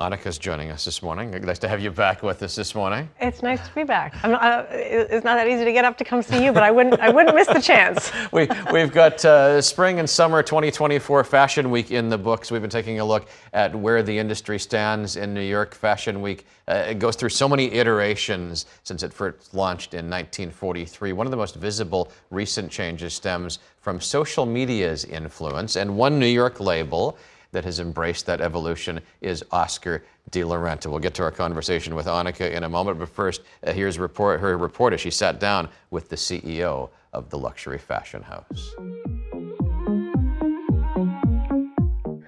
Annika's joining us this morning. Nice to have you back with us this morning. It's nice to be back. It's not that easy to get up to come see you, but I wouldn't miss the chance. We've got spring and summer 2024 Fashion Week in the books. We've been taking a look at where the industry stands in New York Fashion Week. It goes through so many iterations since it first launched in 1943. One of the most visible recent changes stems from social media's influence, and one New York label that has embraced that evolution is Oscar de la Renta. We'll get to our conversation with Annika in a moment, but first, here's her report as she sat down with the CEO of the luxury fashion house.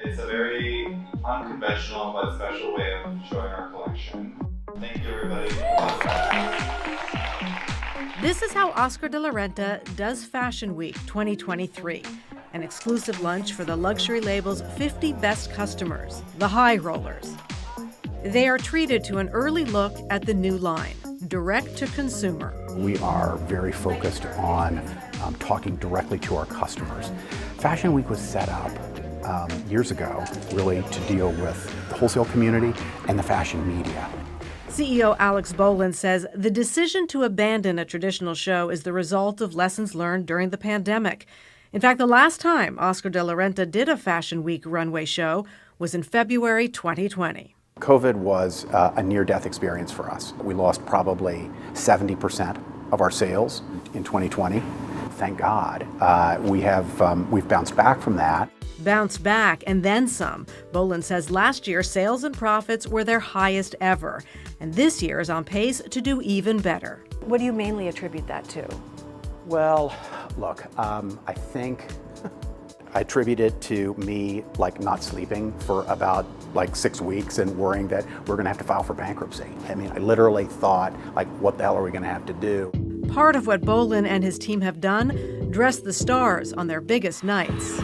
It's a very unconventional but special way of showing our collection. Thank you, everybody. This is how Oscar de la Renta does Fashion Week 2023. An exclusive lunch for the luxury label's 50 best customers, the high rollers. They are treated to an early look at the new line, direct to consumer. We are very focused on talking directly to our customers. Fashion Week was set up years ago, really to deal with the wholesale community and the fashion media. CEO Alex Boland says the decision to abandon a traditional show is the result of lessons learned during the pandemic. In fact, the last time Oscar de la Renta did a Fashion Week runway show was in February 2020. COVID was a near-death experience for us. We lost probably 70% of our sales in 2020. Thank God. We've bounced back from that. Bounced back and then some. Boland says last year sales and profits were their highest ever, and this year is on pace to do even better. What do you mainly attribute that to? Well, look, I think I attribute it to me not sleeping for about 6 weeks and worrying that we're going to have to file for bankruptcy. I mean, I literally thought, what the hell are we going to have to do? Part of what Boland and his team have done, dress the stars on their biggest nights.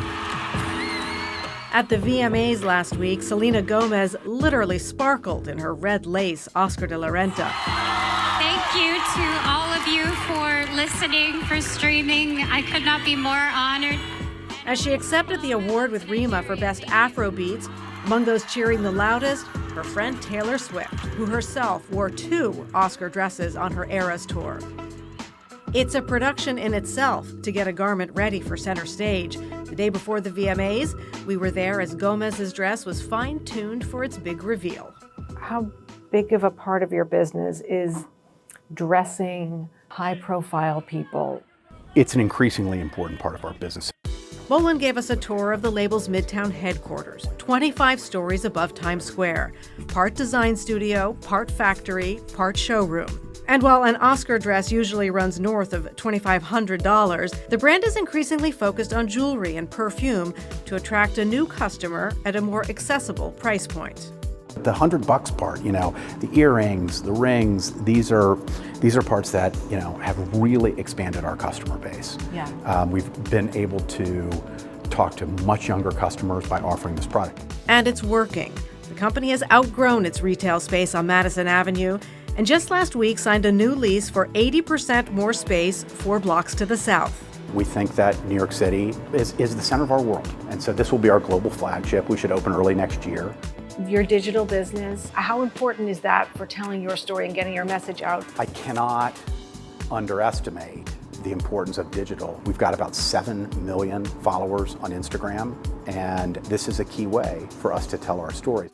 At the VMAs last week, Selena Gomez literally sparkled in her red lace Oscar de la Renta. Thank you to all of you for listening, for streaming. I could not be more honored. As she accepted the award with Rima for Best Afrobeats, among those cheering the loudest, her friend Taylor Swift, who herself wore 2 Oscar dresses on her Eras tour. It's a production in itself to get a garment ready for center stage. The day before the VMAs, we were there as Gomez's dress was fine-tuned for its big reveal. How big of a part of your business is dressing high-profile people? It's an increasingly important part of our business. Boland gave us a tour of the label's Midtown headquarters, 25 stories above Times Square. Part design studio, part factory, part showroom. And while an Oscar dress usually runs north of $2,500, the brand is increasingly focused on jewelry and perfume to attract a new customer at a more accessible price point. The $100 part, the earrings, the rings, these are parts that, have really expanded our customer base. Yeah. We've been able to talk to much younger customers by offering this product. And it's working. The company has outgrown its retail space on Madison Avenue, and just last week signed a new lease for 80% more space 4 blocks to the south. We think that New York City is the center of our world, and so this will be our global flagship. We should open early next year. Your digital business, how important is that for telling your story and getting your message out? I cannot underestimate the importance of digital. We've got about 7 million followers on Instagram, and this is a key way for us to tell our stories.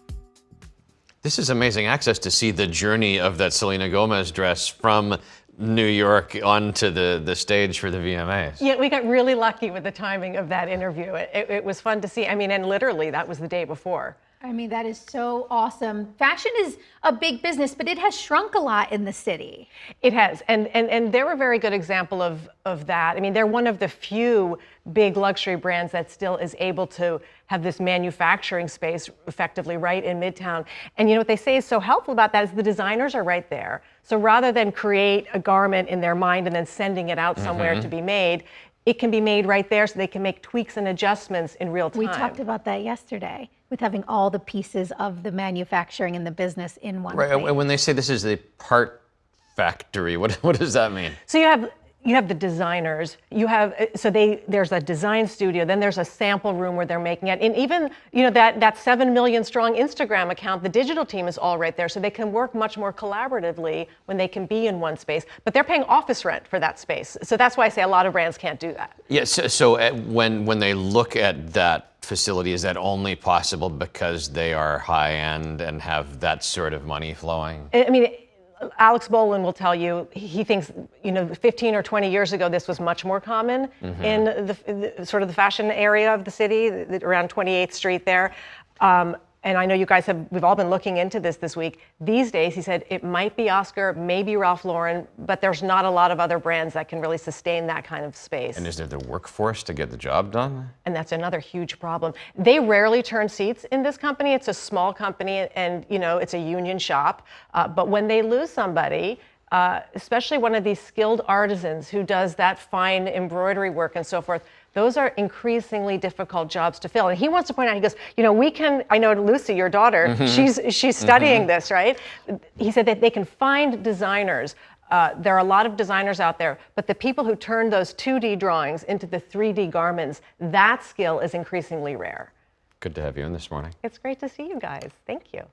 This is amazing access to see the journey of that Selena Gomez dress from New York onto the stage for the VMAs. Yeah, we got really lucky with the timing of that interview. It was fun to see. I mean, and literally that was the day before. I mean, that is so awesome. Fashion is a big business, but it has shrunk a lot in the city. It has, and they're a very good example of that. I mean, they're one of the few big luxury brands that still is able to have this manufacturing space effectively right in Midtown. And what they say is so helpful about that is the designers are right there. So rather than create a garment in their mind and then sending it out somewhere to be made, it can be made right there so they can make tweaks and adjustments in real time. We talked about that yesterday with having all the pieces of the manufacturing and the business in one place. And when they say this is the part factory, what does that mean? So you have you have the designers, you have, there's a design studio, then there's a sample room where they're making it. And even, that 7 million strong Instagram account, the digital team is all right there. So they can work much more collaboratively when they can be in one space, but they're paying office rent for that space. So that's why I say a lot of brands can't do that. Yeah, when they look at that facility, is that only possible because they are high end and have that sort of money flowing? I mean, Alex Bolin will tell you, he thinks, 15 or 20 years ago, this was much more common in the sort of the fashion area of the city, around 28th Street there. And I know you guys we've all been looking into this week. These days, he said, it might be Oscar, maybe Ralph Lauren, but there's not a lot of other brands that can really sustain that kind of space. And is there the workforce to get the job done? And that's another huge problem. They rarely turn seats in this company. It's a small company and, it's a union shop. But when they lose somebody, especially one of these skilled artisans who does that fine embroidery work and so forth, those are increasingly difficult jobs to fill. And he wants to point out, he goes, I know Lucy, your daughter, she's studying this, right? He said that they can find designers. There are a lot of designers out there, but the people who turn those 2D drawings into the 3D garments, that skill is increasingly rare. Good to have you in this morning. It's great to see you guys. Thank you.